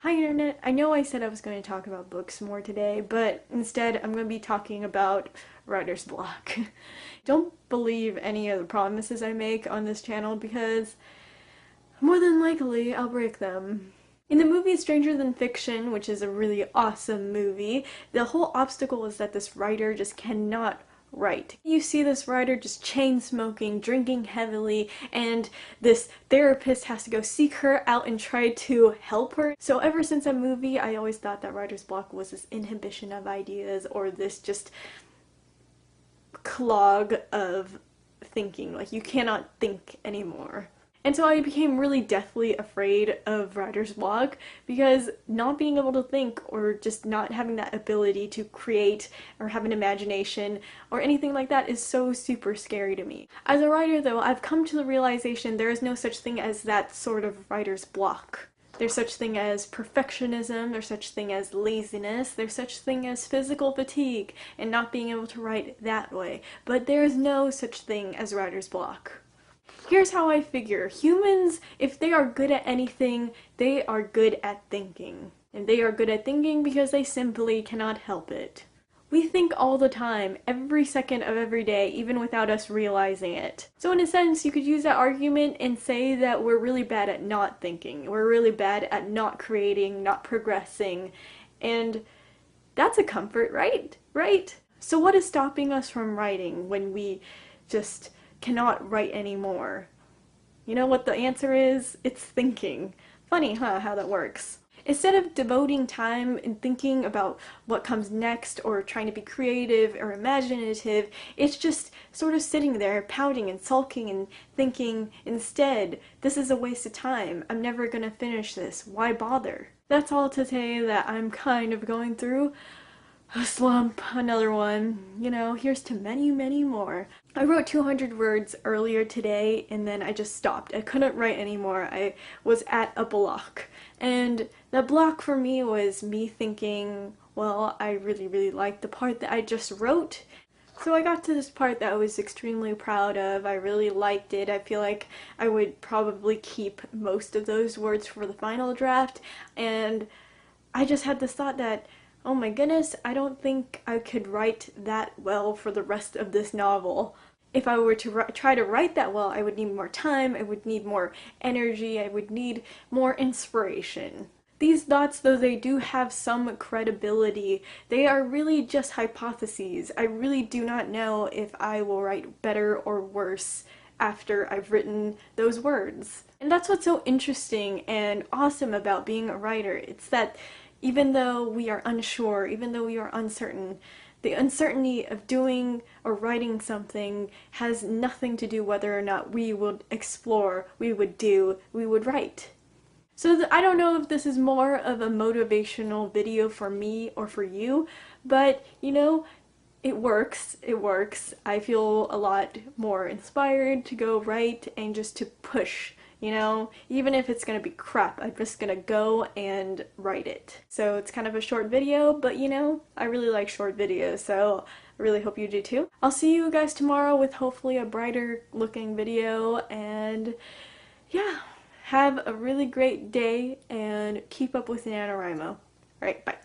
Hi Internet! I know I said I was going to talk about books more today, but instead I'm going to be talking about writer's block. Don't believe any of the promises I make on this channel because more than likely I'll break them. In the movie Stranger Than Fiction, which is a really awesome movie, the whole obstacle is that this writer just cannot write. You see this writer just chain smoking, drinking heavily, and this therapist has to go seek her out and try to help her. So ever since that movie, I always thought that writer's block was this inhibition of ideas or this just clog of thinking. Like, you cannot think anymore. And so I became really deathly afraid of writer's block because not being able to think or just not having that ability to create or have an imagination or anything like that is so super scary to me. As a writer though, I've come to the realization there is no such thing as that sort of writer's block. There's such thing as perfectionism, there's such thing as laziness, there's such thing as physical fatigue and not being able to write that way. But there is no such thing as writer's block. Here's how I figure. Humans, if they are good at anything, they are good at thinking. And they are good at thinking because they simply cannot help it. We think all the time, every second of every day, even without us realizing it. So in a sense, you could use that argument and say that we're really bad at not thinking. We're really bad at not creating, not progressing. And that's a comfort, right? Right? So what is stopping us from writing when we just cannot write anymore? You know what the answer is? It's thinking. Funny, huh, how that works. Instead of devoting time and thinking about what comes next or trying to be creative or imaginative, it's just sort of sitting there pouting and sulking and thinking instead, this is a waste of time. I'm never gonna finish this. Why bother? That's all to say that I'm kind of going through a slump, another one. You know, here's to many, many more. I wrote 200 words earlier today and then I just stopped. I couldn't write anymore. I was at a block. And the block for me was me thinking, well, I really liked the part that I just wrote. So I got to this part that I was extremely proud of. I really liked it. I feel like I would probably keep most of those words for the final draft. And I just had this thought that, oh my goodness, I don't think I could write that well for the rest of this novel. If I were to try to write that well, I would need more time, I would need more energy, I would need more inspiration. These thoughts, though they do have some credibility, they are really just hypotheses. I really do not know if I will write better or worse after I've written those words. And that's what's so interesting and awesome about being a writer. It's that even though we are unsure, even though we are uncertain, the uncertainty of doing or writing something has nothing to do whether or not we would explore, we would do, we would write. So I don't know if this is more of a motivational video for me or for you, but you know, it works, it works. I feel a lot more inspired to go write and just to push. You know, even if it's gonna be crap, I'm just gonna go and write it. So it's kind of a short video, but you know, I really like short videos, so I really hope you do too. I'll see you guys tomorrow with hopefully a brighter looking video, and yeah, have a really great day and keep up with NaNoWriMo. Alright, bye.